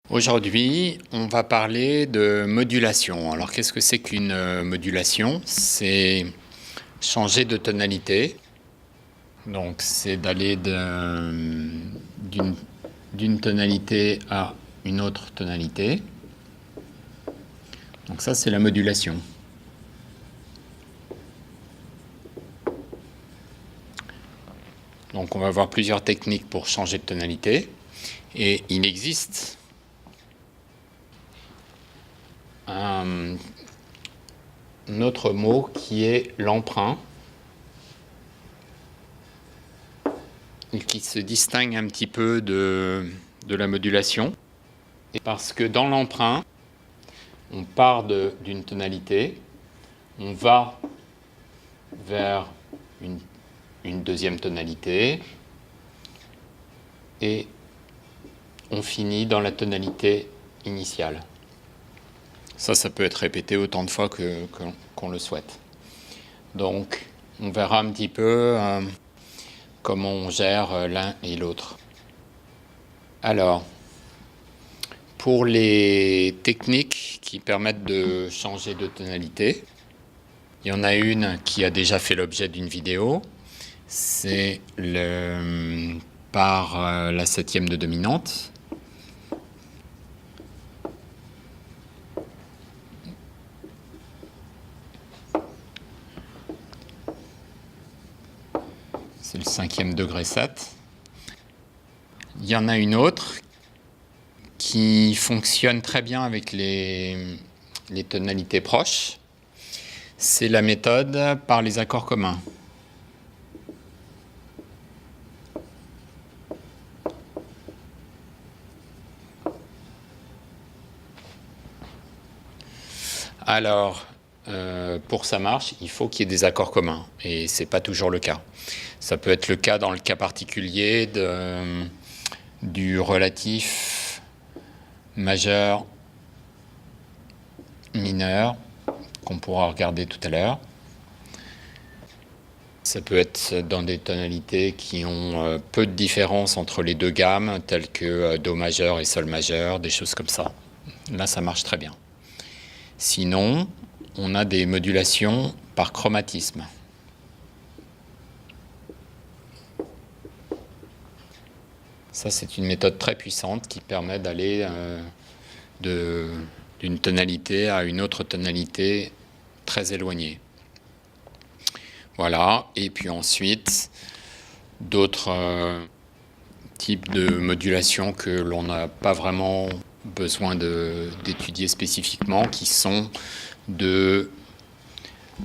Aujourd'hui, on va parler de modulation. Alors, qu'est-ce que c'est qu'une modulation? C'est changer de tonalité. Donc, c'est d'aller d'une tonalité à une autre tonalité. Donc ça, c'est la modulation. Donc, on va voir plusieurs techniques pour changer de tonalité. Et il existe un autre mot qui est l'emprunt, et qui se distingue un petit peu de la modulation, parce que dans l'emprunt, on part d'une tonalité, on va vers une deuxième tonalité, et on finit dans la tonalité initiale. Ça peut être répété autant de fois qu'on le souhaite. Donc, on verra un petit peu comment on gère l'un et l'autre. Alors, pour les techniques qui permettent de changer de tonalité, il y en a une qui a déjà fait l'objet d'une vidéo, c'est par la septième de dominante. C'est le cinquième degré 7. Il y en a une autre qui fonctionne très bien avec les tonalités proches. C'est la méthode par les accords communs. Alors, pour que ça marche, il faut qu'il y ait des accords communs, et ce n'est pas toujours le cas. Ça peut être le cas dans le cas particulier du relatif majeur mineur, qu'on pourra regarder tout à l'heure. Ça peut être dans des tonalités qui ont peu de différence entre les deux gammes, telles que Do majeur et Sol majeur, des choses comme ça. Là, ça marche très bien. Sinon, on a des modulations par chromatisme. Ça, c'est une méthode très puissante qui permet d'aller d'une tonalité à une autre tonalité très éloignée. Voilà, et puis ensuite, d'autres types de modulation que l'on n'a pas vraiment besoin d'étudier spécifiquement, qui sont de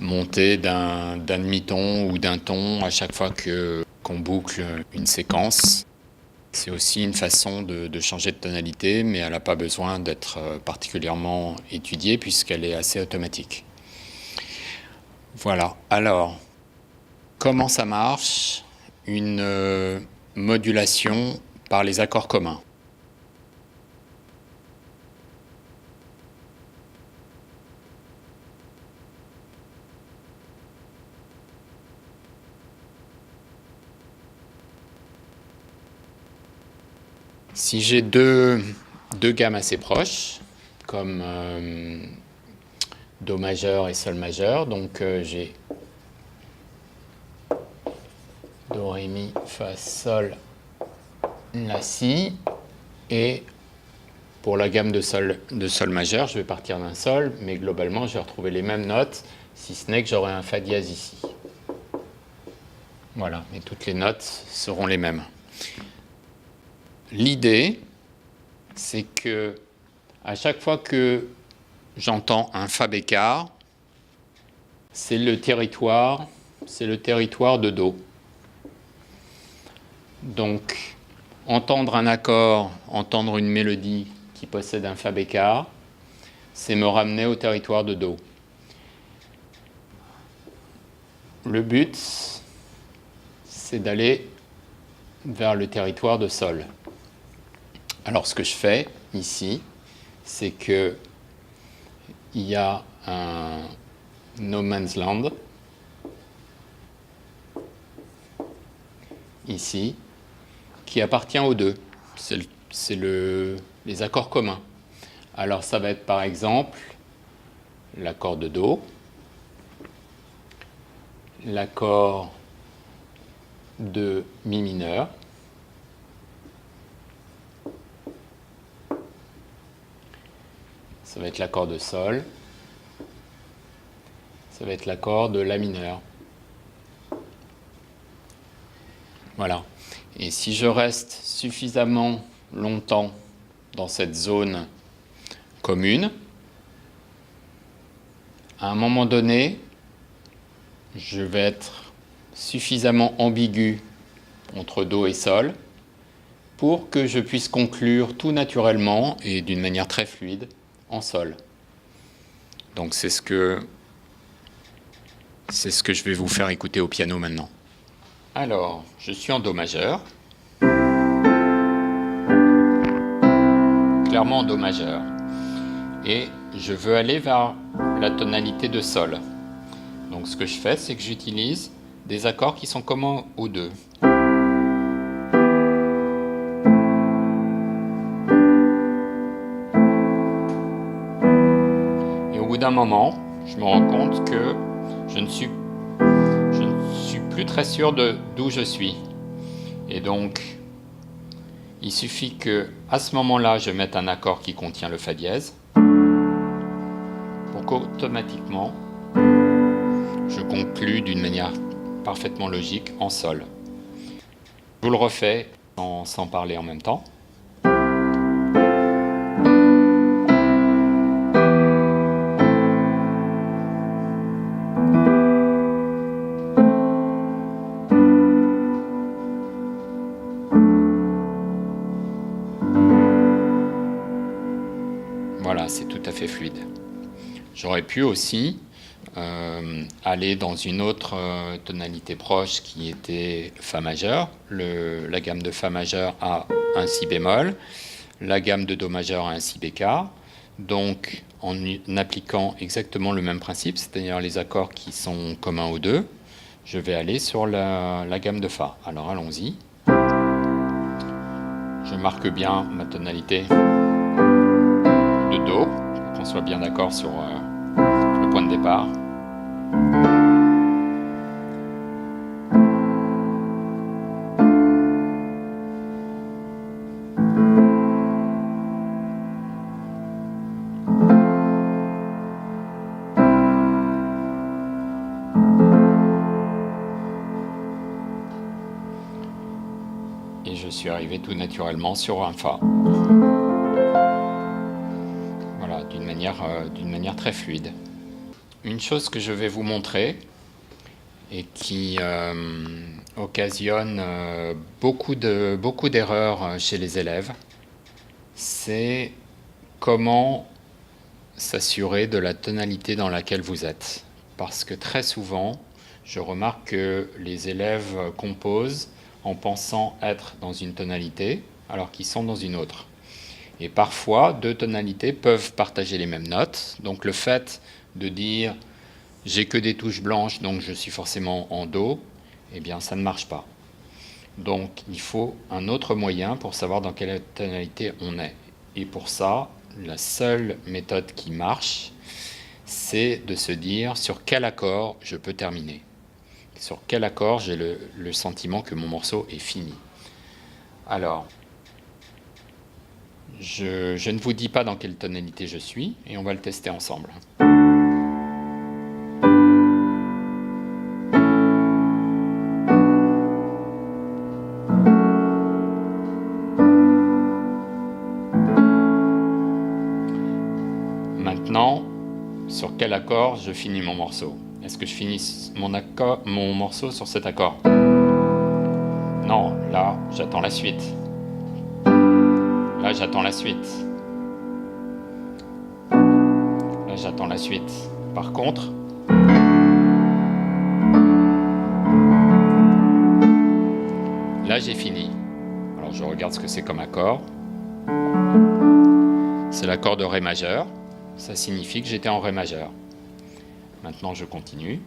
monter d'un demi-ton ou d'un ton à chaque fois qu'on boucle une séquence. C'est aussi une façon de changer de tonalité, mais elle n'a pas besoin d'être particulièrement étudiée puisqu'elle est assez automatique. Voilà, alors, comment ça marche une modulation par les accords communs? Si j'ai deux gammes assez proches, comme Do majeur et Sol majeur, donc j'ai Do, Ré, Mi, Fa, Sol, La, Si, et pour la gamme de Sol majeur, je vais partir d'un Sol, mais globalement, je vais retrouver les mêmes notes, si ce n'est que j'aurai un Fa dièse ici. Voilà, mais toutes les notes seront les mêmes. L'idée, c'est que à chaque fois que j'entends un Fa bécard, c'est le territoire de Do. Donc, entendre un accord, entendre une mélodie qui possède un Fa bécard, c'est me ramener au territoire de Do. Le but, c'est d'aller vers le territoire de Sol. Alors, ce que je fais ici, c'est que il y a un no man's land ici qui appartient aux deux. C'est le les accords communs. Alors ça va être par exemple l'accord de Do, l'accord de Mi mineur, ça va être l'accord de Sol, ça va être l'accord de La mineur. Voilà. Et si je reste suffisamment longtemps dans cette zone commune, à un moment donné, je vais être suffisamment ambigu entre Do et Sol pour que je puisse conclure tout naturellement et d'une manière très fluide en Sol. Donc c'est ce que je vais vous faire écouter au piano maintenant. Alors, je suis en Do majeur, clairement en Do majeur, et je veux aller vers la tonalité de Sol. Donc ce que je fais, c'est que j'utilise des accords qui sont communs aux deux. Et au bout d'un moment, je me rends compte que je ne suis plus très sûr d'où je suis. Et donc, il suffit que à ce moment-là, je mette un accord qui contient le Fa dièse pour qu'automatiquement, je conclue d'une manière parfaitement logique en Sol. Je vous le refais sans parler en même temps. Voilà, c'est tout à fait fluide. J'aurais pu aussi aller dans une autre tonalité proche qui était Fa majeur, la gamme de Fa majeur à un Si bémol, la gamme de Do majeur à un Si bécard. Donc en appliquant exactement le même principe, c'est-à-dire les accords qui sont communs aux deux, je vais aller sur la gamme de Fa. Alors allons-y. Je marque bien ma tonalité de Do, pour qu'on soit bien d'accord sur le point de départ. Et je suis arrivé tout naturellement sur un Fa. Voilà, d'une manière très fluide. Une chose que je vais vous montrer et qui occasionne beaucoup d'erreurs chez les élèves, c'est comment s'assurer de la tonalité dans laquelle vous êtes. Parce que très souvent, je remarque que les élèves composent en pensant être dans une tonalité alors qu'ils sont dans une autre. Et parfois, deux tonalités peuvent partager les mêmes notes. Donc le fait de dire « j'ai que des touches blanches, donc je suis forcément en Do », eh bien ça ne marche pas. Donc il faut un autre moyen pour savoir dans quelle tonalité on est. Et pour ça, la seule méthode qui marche, c'est de se dire sur quel accord je peux terminer. Sur quel accord j'ai le sentiment que mon morceau est fini. Alors, je ne vous dis pas dans quelle tonalité je suis, et on va le tester ensemble. Maintenant, sur quel accord je finis mon morceau? Est-ce que je finis mon morceau sur cet accord? Non, là, j'attends la suite. Là, j'attends la suite. Là, j'attends la suite. Par contre, là, j'ai fini. Alors, je regarde ce que c'est comme accord. C'est l'accord de Ré majeur. Ça signifie que j'étais en Ré majeur. Maintenant, je continue.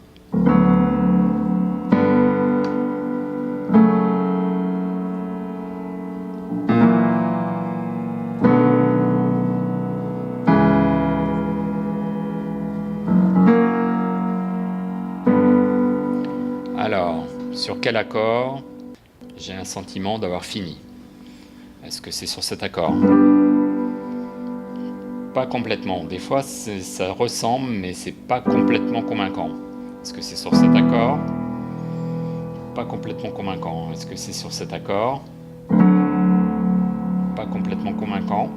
Alors, sur quel accord j'ai un sentiment d'avoir fini? Est-ce que c'est sur cet accord? Pas complètement. Des fois, ça ressemble, mais c'est pas complètement convaincant. Est-ce que c'est sur cet accord? Pas complètement convaincant. Est-ce que c'est sur cet accord? Pas complètement convaincant.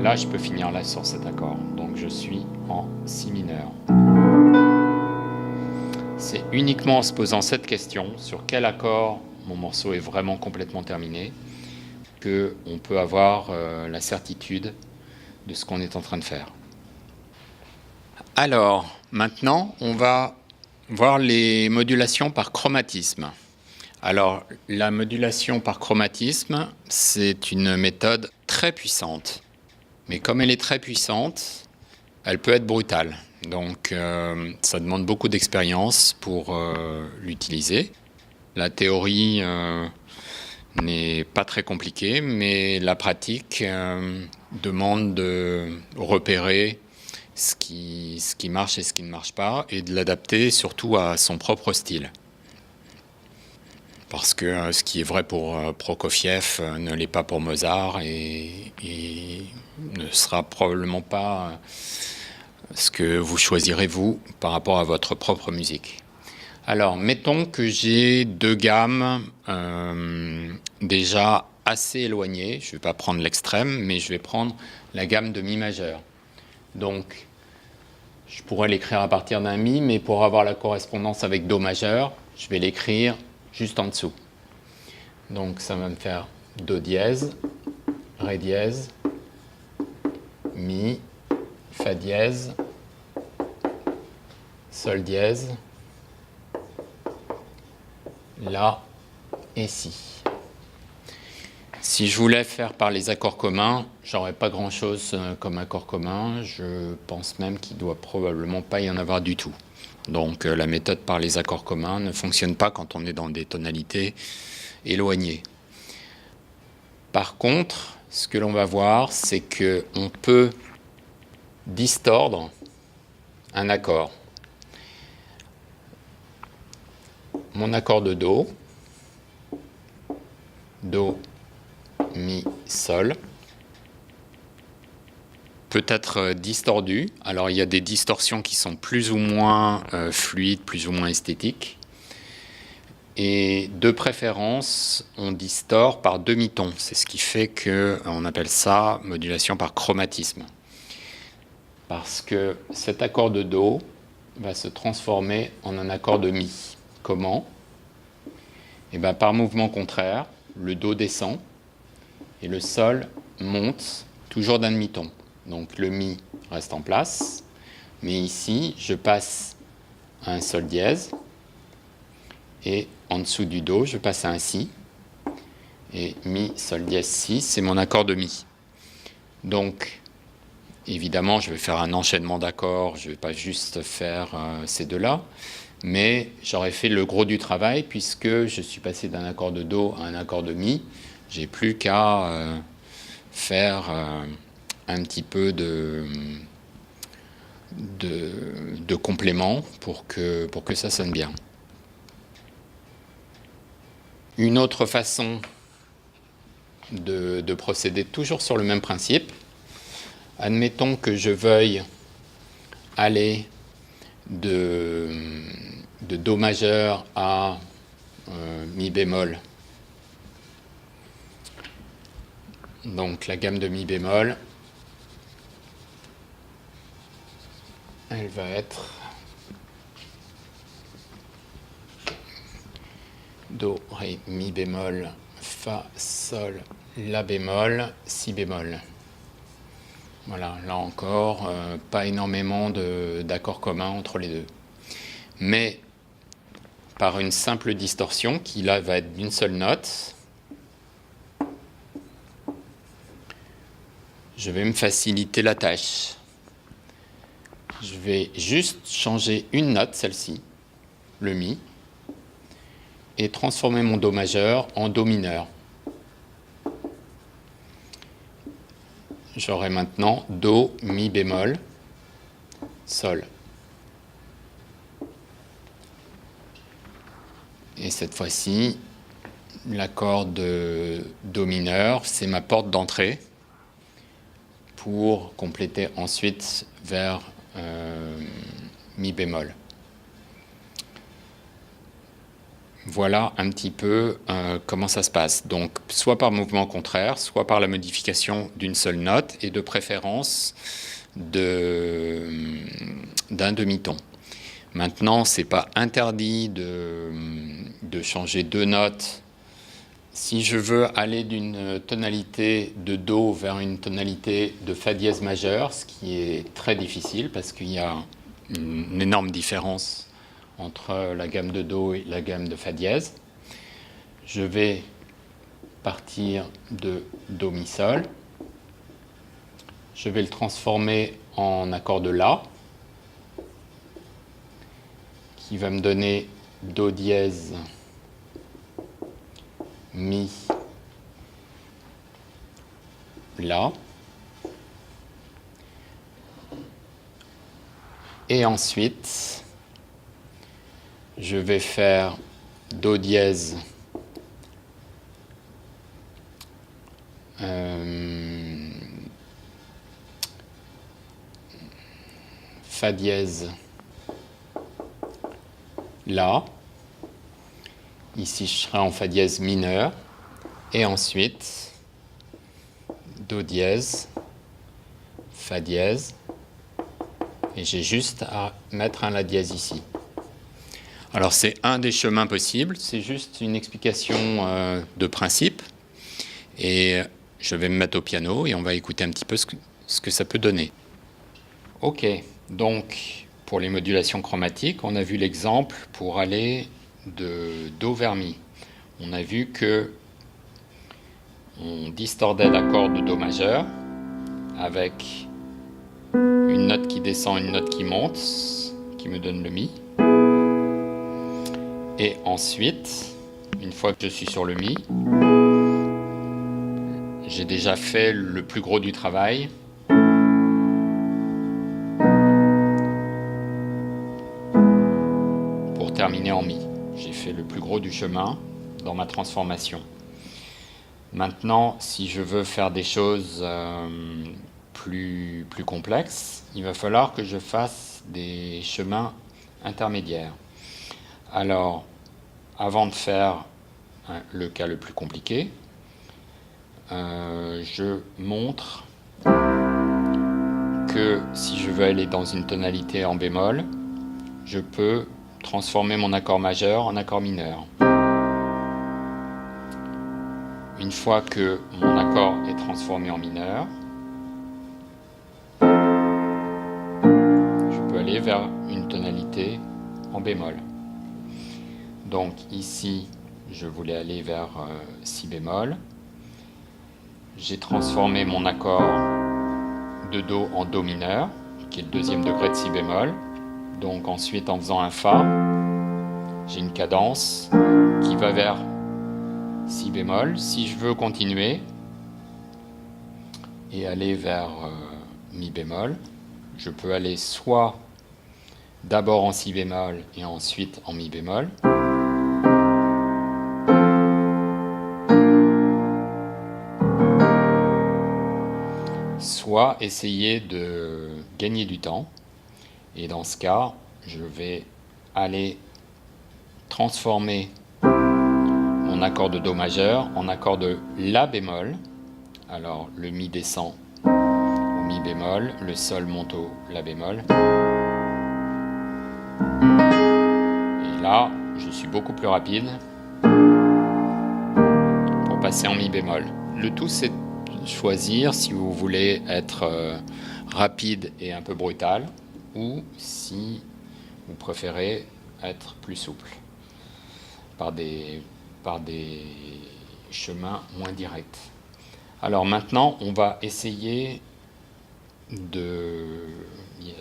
Là, je peux finir là sur cet accord. Donc, je suis en si mineur. C'est uniquement en se posant cette question, sur quel accord mon morceau est vraiment complètement terminé, qu'on peut avoir la certitude de ce qu'on est en train de faire. Alors, maintenant, on va voir les modulations par chromatisme. Alors, la modulation par chromatisme, c'est une méthode très puissante. Mais comme elle est très puissante, elle peut être brutale. Donc, ça demande beaucoup d'expérience pour l'utiliser. La théorie n'est pas très compliquée, mais la pratique demande de repérer ce qui marche et ce qui ne marche pas, et de l'adapter surtout à son propre style. Parce que ce qui est vrai pour Prokofiev ne l'est pas pour Mozart et ne sera probablement pas ce que vous choisirez vous par rapport à votre propre musique. Alors, mettons que j'ai deux gammes déjà assez éloignées. Je ne vais pas prendre l'extrême, mais je vais prendre la gamme de Mi majeur. Donc, je pourrais l'écrire à partir d'un Mi, mais pour avoir la correspondance avec Do majeur, je vais l'écrire juste en dessous. Donc ça va me faire Do dièse, Ré dièse, Mi, Fa dièse, Sol dièse, La et Si. Si je voulais faire par les accords communs, j'aurais pas grand-chose comme accord commun. Je pense même qu'il doit probablement pas y en avoir du tout. Donc la méthode par les accords communs ne fonctionne pas quand on est dans des tonalités éloignées. Par contre, ce que l'on va voir, c'est qu'on peut distordre un accord. Mon accord de Do, Do, Mi, Sol, peut être distordu. Alors il y a des distorsions qui sont plus ou moins fluides, plus ou moins esthétiques. Et de préférence, on distord par demi-ton. C'est ce qui fait qu'on appelle ça modulation par chromatisme. Parce que cet accord de Do va se transformer en un accord de Mi. Comment? Et bien, par mouvement contraire, le Do descend et le Sol monte toujours d'un demi-ton. Donc le Mi reste en place, mais ici, je passe à un Sol dièse, et en dessous du Do, je passe à un Si, et Mi, Sol dièse, Si, c'est mon accord de Mi. Donc, évidemment, je vais faire un enchaînement d'accords, je ne vais pas juste faire ces deux-là, mais j'aurais fait le gros du travail, puisque je suis passé d'un accord de Do à un accord de Mi. J'ai plus qu'à faire un petit peu de complément pour que ça sonne bien. Une autre façon de procéder, toujours sur le même principe, admettons que je veuille aller de Do majeur à Mi bémol. Donc la gamme de Mi bémol, elle va être Do, Ré, Mi bémol, Fa, Sol, La bémol, Si bémol. Voilà, là encore, pas énormément d'accords communs entre les deux. Mais par une simple distorsion, qui là va être d'une seule note, je vais me faciliter la tâche. Je vais juste changer une note, celle-ci, le Mi, et transformer mon Do majeur en Do mineur. J'aurai maintenant Do, Mi bémol, Sol. Et cette fois-ci, l'accord de Do mineur, c'est ma porte d'entrée pour compléter ensuite vers Mi bémol. Voilà un petit peu comment ça se passe. Donc, soit par mouvement contraire, soit par la modification d'une seule note et de préférence d'un demi-ton. Maintenant, ce n'est pas interdit de changer deux notes. Si je veux aller d'une tonalité de Do vers une tonalité de Fa dièse majeur, ce qui est très difficile parce qu'il y a une énorme différence entre la gamme de Do et la gamme de Fa dièse, je vais partir de Do mi sol. Je vais le transformer en accord de La, qui va me donner Do dièse, Mi, La. Et ensuite, je vais faire Do dièse, Fa dièse, La. Ici, je serai en Fa dièse mineur. Et ensuite, Do dièse, Fa dièse. Et j'ai juste à mettre un La dièse ici. Alors, c'est un des chemins possibles. C'est juste une explication de principe. Et je vais me mettre au piano et on va écouter un petit peu ce que ça peut donner. Ok, donc pour les modulations chromatiques, on a vu l'exemple pour aller de Do vers Mi. On a vu que on distordait l'accord de Do majeur avec une note qui descend, une note qui monte, qui me donne le Mi. Et ensuite, une fois que je suis sur le Mi, j'ai déjà fait le plus gros du travail. Pour terminer en Mi. J'ai fait le plus gros du chemin dans ma transformation. Maintenant, si je veux faire des choses plus complexes, il va falloir que je fasse des chemins intermédiaires. Alors, avant de faire le cas le plus compliqué, je montre que si je veux aller dans une tonalité en bémol, je peux transformer mon accord majeur en accord mineur. Une fois que mon accord est transformé en mineur, je peux aller vers une tonalité en bémol. Donc ici, je voulais aller vers Si bémol. J'ai transformé mon accord de Do en Do mineur, qui est le deuxième degré de Si bémol. Donc ensuite, en faisant un Fa, j'ai une cadence qui va vers Si bémol. Si je veux continuer et aller vers Mi bémol, je peux aller soit d'abord en Si bémol et ensuite en Mi bémol, soit essayer de gagner du temps. Et dans ce cas, je vais aller transformer mon accord de Do majeur en accord de La bémol. Alors le Mi descend au Mi bémol, le Sol monte au La bémol. Et là, je suis beaucoup plus rapide pour passer en Mi bémol. Le tout, c'est de choisir si vous voulez être rapide et un peu brutal ou si vous préférez être plus souple par des chemins moins directs. Alors maintenant, on va essayer il y a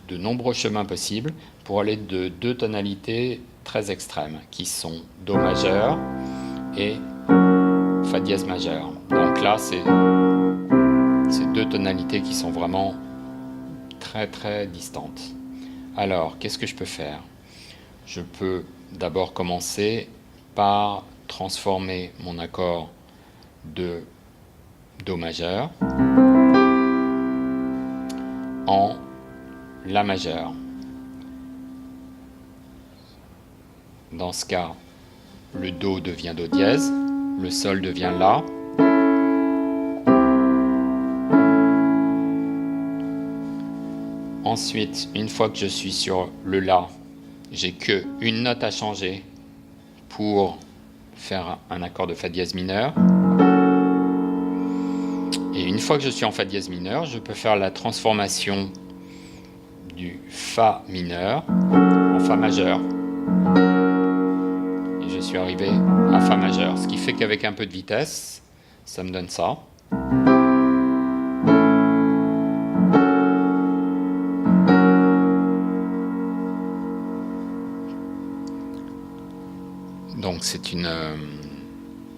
de nombreux chemins possibles pour aller de deux tonalités très extrêmes qui sont Do majeur et Fa dièse majeur. Donc là, c'est deux tonalités qui sont vraiment très très distante. Alors, qu'est-ce que je peux faire? Je peux d'abord commencer par transformer mon accord de Do majeur en La majeur. Dans ce cas, le Do devient Do dièse, le Sol devient La. Ensuite, une fois que je suis sur le La, j'ai qu'une note à changer pour faire un accord de Fa dièse mineur. Et une fois que je suis en Fa dièse mineur, je peux faire la transformation du Fa mineur en Fa majeur. Et je suis arrivé à Fa majeur. Ce qui fait qu'avec un peu de vitesse, ça me donne ça. Donc c'est une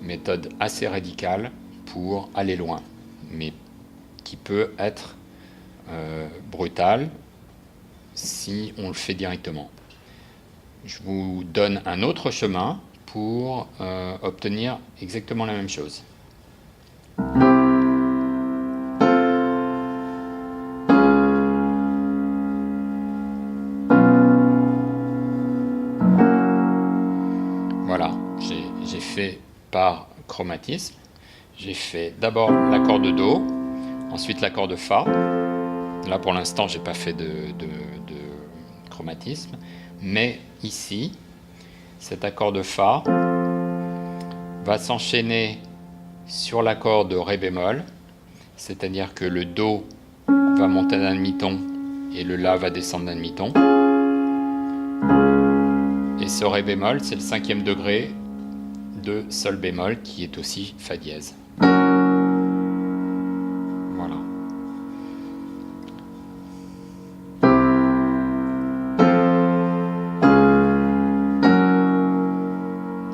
méthode assez radicale pour aller loin, mais qui peut être brutale si on le fait directement. Je vous donne un autre chemin pour obtenir exactement la même chose. Voilà, j'ai fait par chromatisme. J'ai fait d'abord l'accord de Do, ensuite l'accord de Fa. Là, pour l'instant, je n'ai pas fait de chromatisme. Mais ici, cet accord de Fa va s'enchaîner sur l'accord de Ré bémol. C'est-à-dire que le Do va monter d'un demi-ton et le La va descendre d'un demi-ton. Et ce Ré bémol, c'est le 5e degré de Sol bémol qui est aussi Fa dièse. Voilà.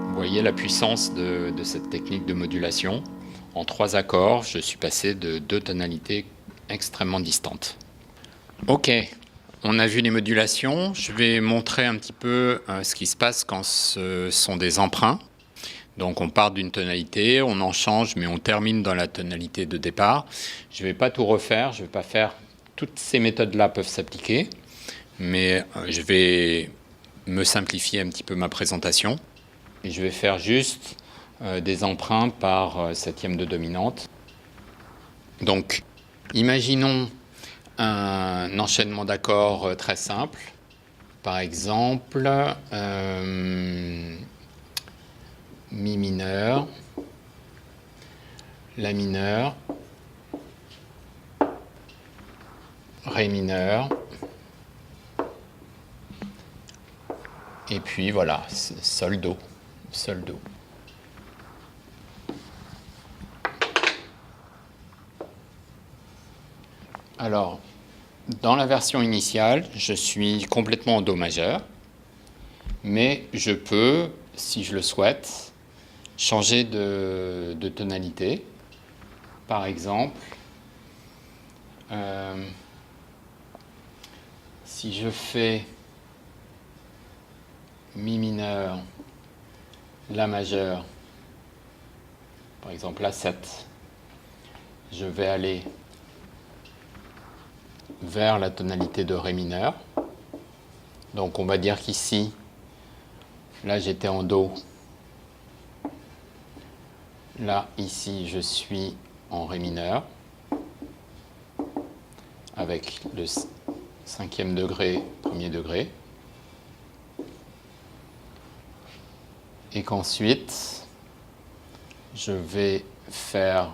Vous voyez la puissance de cette technique de modulation. En 3 accords, je suis passé de 2 tonalités extrêmement distantes. Ok. On a vu les modulations. Je vais montrer un petit peu ce qui se passe quand ce sont des emprunts. Donc on part d'une tonalité, on en change, mais on termine dans la tonalité de départ. Je ne vais pas tout refaire, je ne vais pas faire... Toutes ces méthodes-là peuvent s'appliquer, mais je vais me simplifier un petit peu ma présentation. Et je vais faire juste des emprunts par septième de dominante. Donc, imaginons un enchaînement d'accords très simple. Par exemple, Mi mineur, La mineur, Ré mineur, et puis voilà, Sol, Do, Sol, Do. Alors, dans la version initiale, je suis complètement en Do majeur, mais je peux, si je le souhaite, changer de tonalité. Par exemple, si je fais Mi mineur, La majeur, par exemple La7, je vais aller vers la tonalité de Ré mineur. Donc on va dire qu'ici, là j'étais en Do. Là, ici, je suis en Ré mineur, avec le 5e degré, 1er degré. Et qu'ensuite, je vais faire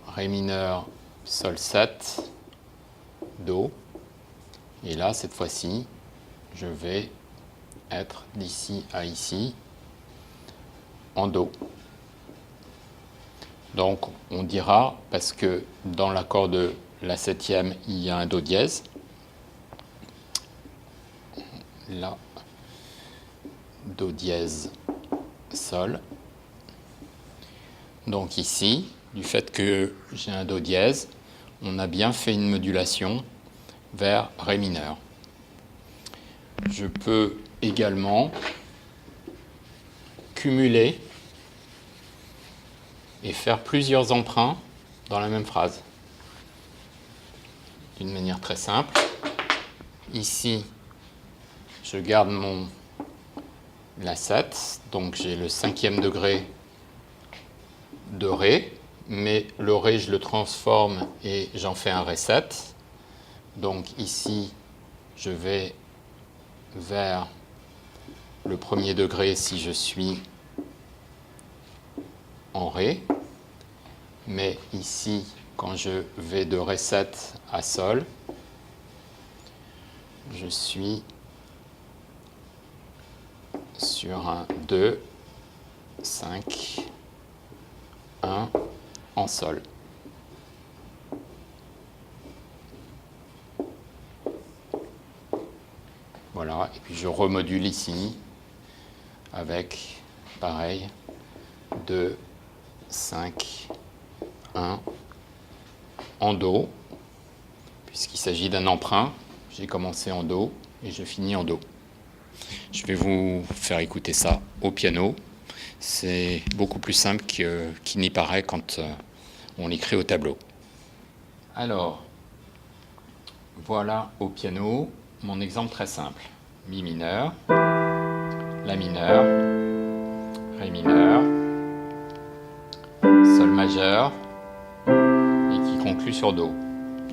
Ré mineur, Sol 7, Do. Et là, cette fois-ci, je vais être d'ici à ici, en Do. Donc, on dira, parce que dans l'accord de la septième, il y a un Do dièse. Là, Do dièse, Sol. Donc ici, du fait que j'ai un Do dièse, on a bien fait une modulation vers Ré mineur. Je peux également cumuler et faire plusieurs emprunts dans la même phrase. D'une manière très simple. Ici, je garde la 7, donc j'ai le 5e degré de Ré, mais le Ré, je le transforme et j'en fais un Ré 7. Donc ici, je vais vers le 1er degré si je suis en Ré, mais ici, quand je vais de Ré 7 à Sol, je suis sur un 2, 5, 1 en Sol. Voilà, et puis je remodule ici avec, pareil, 2, 5, 1 en Do, puisqu'il s'agit d'un emprunt. J'ai commencé en Do et je finis en Do. Je vais vous faire écouter ça au piano. C'est beaucoup plus simple qu'il n'y paraît quand on l'écrit au tableau. Alors, voilà au piano mon exemple très simple. Mi mineur, La mineur, Ré mineur, Sol majeur, et qui conclut sur Do.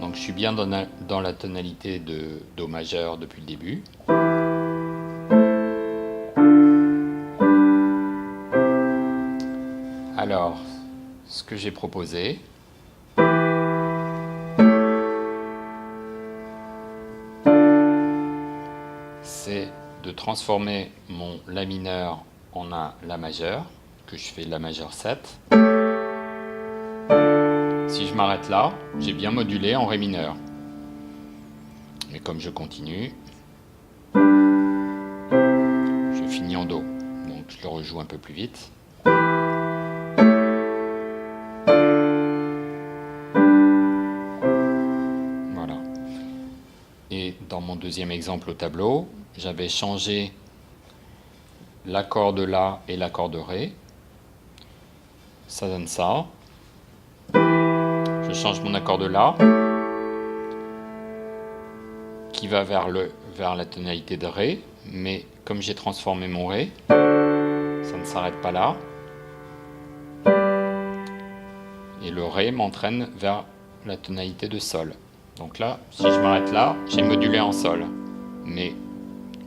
Donc je suis bien dans la tonalité de Do majeur depuis le début. Alors, ce que j'ai proposé, c'est de transformer mon La mineur en un La majeur, que je fais La majeur 7. Si je m'arrête là, j'ai bien modulé en Ré mineur. Et comme je continue, je finis en Do. Donc je le rejoue un peu plus vite. Voilà. Et dans mon deuxième exemple au tableau, j'avais changé l'accord de La et l'accord de Ré. Ça donne ça. Je change mon accord de La, qui va vers la tonalité de Ré, mais comme j'ai transformé mon Ré, ça ne s'arrête pas là. Et le Ré m'entraîne vers la tonalité de Sol. Donc là, si je m'arrête là, j'ai modulé en Sol. Mais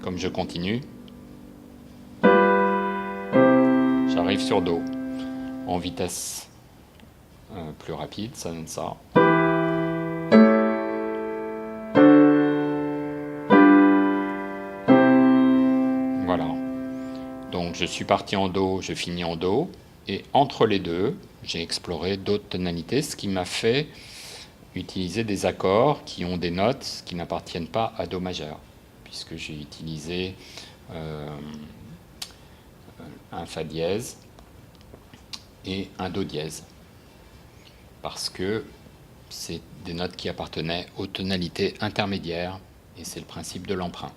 comme je continue, j'arrive sur Do. En vitesse plus rapide, ça donne ça. Voilà. Donc je suis parti en Do, je finis en Do. Et entre les deux, j'ai exploré d'autres tonalités, ce qui m'a fait utiliser des accords qui ont des notes qui n'appartiennent pas à Do majeur, puisque j'ai utilisé un Fa dièse et un Do dièse, parce que c'est des notes qui appartenaient aux tonalités intermédiaires, et c'est le principe de l'emprunt.